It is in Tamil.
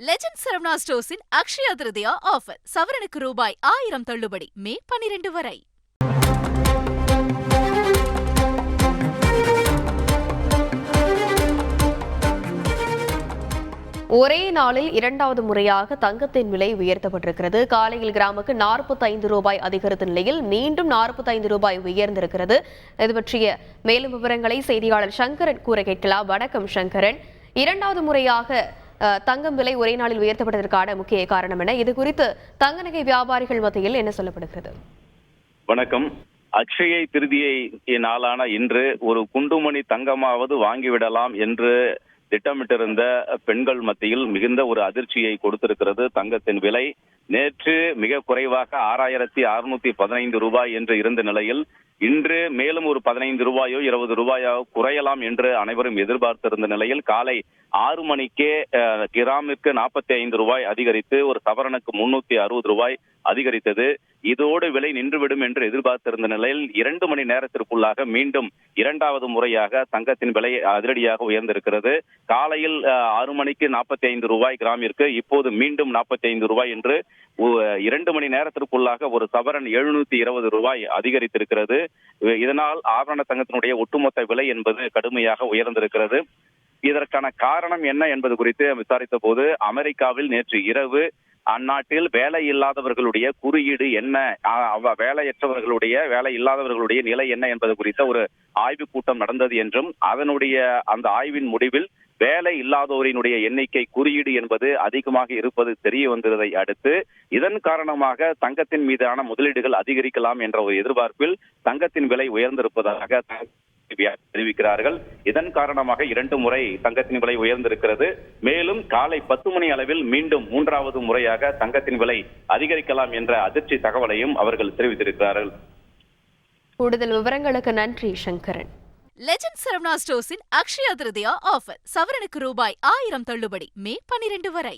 லெஜண்ட் சரவணா ஸ்டோர்ஸின் அக்ஷயா திருதியா ஆஃபர் சவரனுக்கு ரூபாய் 1000 தள்ளுபடி மே 12 வரை. ஒரே நாளில் இரண்டாவது முறையாக தங்கத்தின் விலை உயர்த்தப்பட்டிருக்கிறது. காலையில் கிராமுக்கு 45 ரூபாய் அதிகரித்த நிலையில் மீண்டும் 45 ரூபாய் உயர்ந்திருக்கிறது. இது பற்றிய மேலும் விவரங்களை செய்தியாளர் சங்கரன் கூற கேட்கலாம். வணக்கம் சங்கரன். இரண்டாவது முறையாக தங்கம் விலை ஒரே நாளில் உயர்த்தப்பட்டதற்கான முக்கிய காரணம் என்ன? இது குறித்து தங்க நகை வியாபாரிகள் மத்தியில் என்ன சொல்லப்படுகிறது? வணக்கம். அக்ஷயை திருதியை நாளான இன்று ஒரு குண்டுமணி தங்கமாவது வாங்கிவிடலாம் என்று திட்டமிட்டிருந்த பெண்கள் மத்தியில் மிகுந்த ஒரு அதிர்ச்சியை கொடுத்திருக்கிறது தங்கத்தின் விலை. நேற்று மிக குறைவாக 6615 ரூபாய் என்று இருந்த நிலையில் இன்று மேலும் ஒரு 15 ரூபாயோ 20 ரூபாயோ குறையலாம் என்று அனைவரும் எதிர்பார்த்திருந்த நிலையில் காலை 6 மணிக்கே கிராமிற்கு 45 ரூபாய் அதிகரித்து ஒரு சவரனுக்கு 360 ரூபாய் அதிகரித்தது. இதோடு விலை நின்றுவிடும் என்று எதிர்பார்த்திருந்த நிலையில் 2 மணி நேரத்திற்குள்ளாக மீண்டும் இரண்டாவது முறையாக தங்கத்தின் விலை அதிரடியாக உயர்ந்திருக்கிறது. காலையில் 6 மணிக்கு 45 ரூபாய் கிராமிற்கு, இப்போது மீண்டும் 45 ரூபாய் என்று 2 மணி நேரத்திற்குள்ளாக ஒரு சவரன் 720 ரூபாய் அதிகரித்திருக்கிறது. இதனால் ஆபரண தங்கத்தினுடைய ஒட்டுமொத்த விலை என்பது கடுமையாக உயர்ந்திருக்கிறது. இதற்கான காரணம் என்ன என்பது குறித்து விசாரித்த போது அமெரிக்காவில் நேற்று இரவு அந்நாட்டில் வேலை இல்லாதவர்களுடைய குறியீடு என்ன, வேலை இல்லாதவர்களுடைய நிலை என்ன என்பது குறித்த ஒரு ஆய்வு கூட்டம் நடந்தது என்றும் அதனுடைய அந்த ஆய்வின் முடிவில் வேலை இல்லாதோரினுடைய எண்ணிக்கை குறியீடு என்பது அதிகமாக இருப்பது தெரிய வந்ததை அடுத்து இதன் காரணமாக தங்கத்தின் மீதான முதலீடுகள் அதிகரிக்கலாம் என்ற ஒரு எதிர்பார்ப்பில் தங்கத்தின் விலை உயர்ந்திருப்பதாக தெரிவிக்கிறார்கள். இதன் காரணமாக 2 முறை தங்கத்தின் விலை உயர்ந்திருக்கிறது. மேலும் காலை 10 மணி அளவில் மீண்டும் 3வது முறையாக தங்கத்தின் விலை அதிகரிக்கலாம் என்ற அதிர்ச்சி தகவலையும் அவர்கள் தெரிவித்திருக்கிறார்கள். கூடுதல் விவரங்களுக்கு நன்றி சங்கரன். லெஜண்ட் சரவணா ஸ்டோர்ஸின் அக்ஷயா திருதியா ஆஃபர் சவரனுக்கு ரூபாய் 1000 தள்ளுபடி மே 12 வரை.